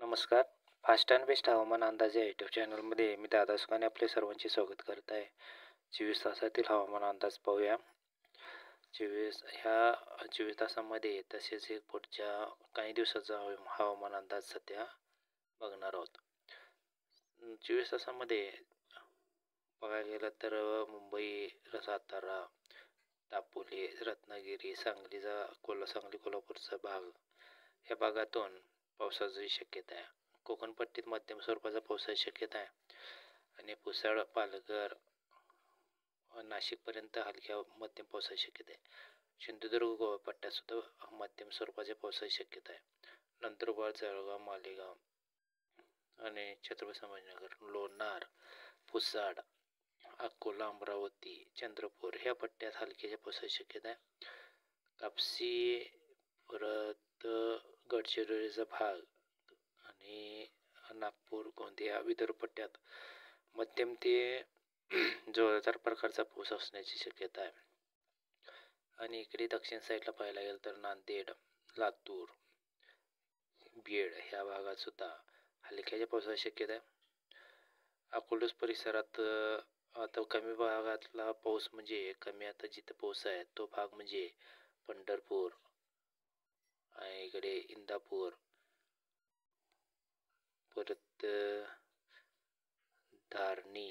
नमस्कार. Fast and best हवामान अंदाज या यूट्यूब चॅनलमध्ये मी दादा सुकाने आपले सर्वांचे स्वागत करत आहे. 24 तासातील हवामान अंदाज पाहूया. 24 तासामध्ये तसेच एक पुढच्या काही दिवसाचा हवामान अंदाज सध्या बघणार आहोत. 24 तासामध्ये बघायला गेलं तर मुंबई, सातारा, दापोली, रत्नागिरी, सांगली कोल्हापूरचा भाग या भागातून पावसाची शक्यता आहे. कोकणपट्टीत मध्यम स्वरूपाचा पावसाची शक्यता आहे आणि पुसद, पालघर, नाशिकपर्यंत हलक्या मध्यम पावसाची शक्यता आहे. सिंधुदुर्ग, गोवा पट्ट्यात सुद्धा मध्यम स्वरूपाच्या पावसाची शक्यता आहे. नंदुरबार, जळगाव, मालेगाव आणि छत्रपती संभाजीनगर, लोणार, पुसद, अकोला, अमरावती, चंद्रपूर ह्या पट्ट्यात हलक्याच्या पावसाची शक्यता आहे. कापसी, परत गडचिरोलीचा भाग आणि नागपूर, गोंदिया, विदर्भ पट्ट्यात मध्यम ते जोरदार प्रकारचा पाऊस असण्याची शक्यता आहे. आणि इकडे दक्षिण साईडला पाहायला गेलं तर नांदेड, लातूर, बीड ह्या भागात सुद्धा हलक्याच्या पावसाची शक्यता आहे. अकोला परिसरात आता कमी भागातला पाऊस म्हणजे कमी आता जिथं पाऊस आहे तो भाग म्हणजे पंढरपूर, इकडे इंदापूर, परत धारणी,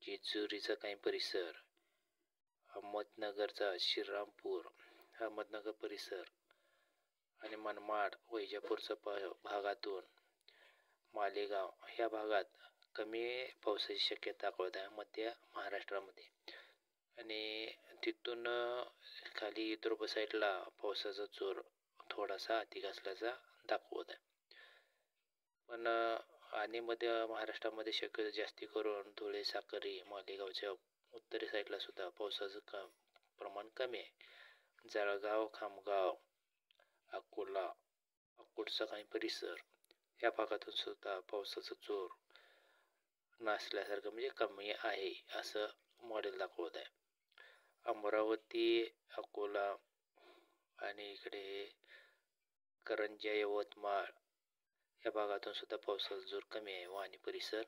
जेजुरीचा काही परिसर, अहमदनगरचा श्रीरामपूर, अहमदनगर परिसर आणि मनमाड, वैजापूरचा भागातून मालेगाव ह्या भागात कमी पावसाची शक्यता दाखवत आहे मध्य महाराष्ट्रामध्ये. आणि तिथून खाली विदर्भ साईडला पावसाचा जोर थोडासा अधिक असल्याचा दाखवत आहे. पण आणि मध्य महाराष्ट्रामध्ये शक्यतो जास्ती करून धुळे, साक्री, मालेगावच्या उत्तरी साईडला सुद्धा पावसाचं प्रमाण कमी आहे. जळगाव, खामगाव, अकोला, अकोटचा काही परिसर या भागातून सुद्धा पावसाचा जोर नसल्यासारखं म्हणजे कमी आहे असं मॉडेल दाखवत आहे. अमरावती, अकोला आणि इकडे करंजा, यवतमाळ या भागातून सुद्धा पावसाचा जोर कमी आहे. वाणी परिसर,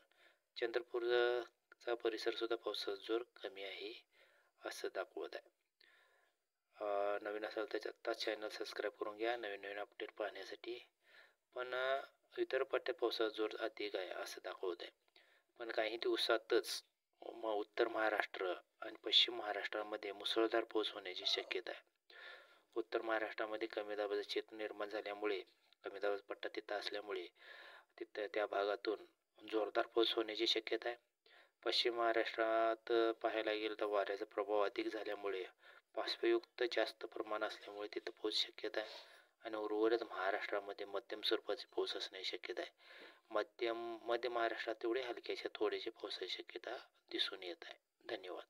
चंद्रपूरचा परिसर सुद्धा पावसाचा जोर कमी आहे असं दाखवत आहे. नवीन असाल तर आत्ता चॅनल सबस्क्राईब करून घ्या नवीन अपडेट पाहण्यासाठी. पण इतर पट्ट्यात पावसाचा जोर अधिक आहे असं दाखवत आहे. पण काही दिवसातच उत्तर महाराष्ट्र आणि पश्चिम महाराष्ट्रामध्ये मुसळधार पाऊस होण्याची शक्यता आहे. उत्तर महाराष्ट्रामध्ये कमी दाबाचा क्षेत्र निर्माण झाल्यामुळे कमी दाबाचा पट्टा तिथं असल्यामुळे तिथं त्या भागातून जोरदार पाऊस होण्याची शक्यता आहे. पश्चिम महाराष्ट्रात पाहायला गेलं तर वाऱ्याचा प्रभाव अधिक झाल्यामुळे बाष्पयुक्त जास्त प्रमाण असल्यामुळे तिथं पाऊस शक्यता आहे. आणि उर्वरित महाराष्ट्रामध्ये मध्यम स्वरूपाचे पाऊस असण्याची शक्यता आहे. मध्य महाराष्ट्रात तेवढे हलक्याच्या थोडेसे पावसाची शक्यता दिसून येत आहे. धन्यवाद.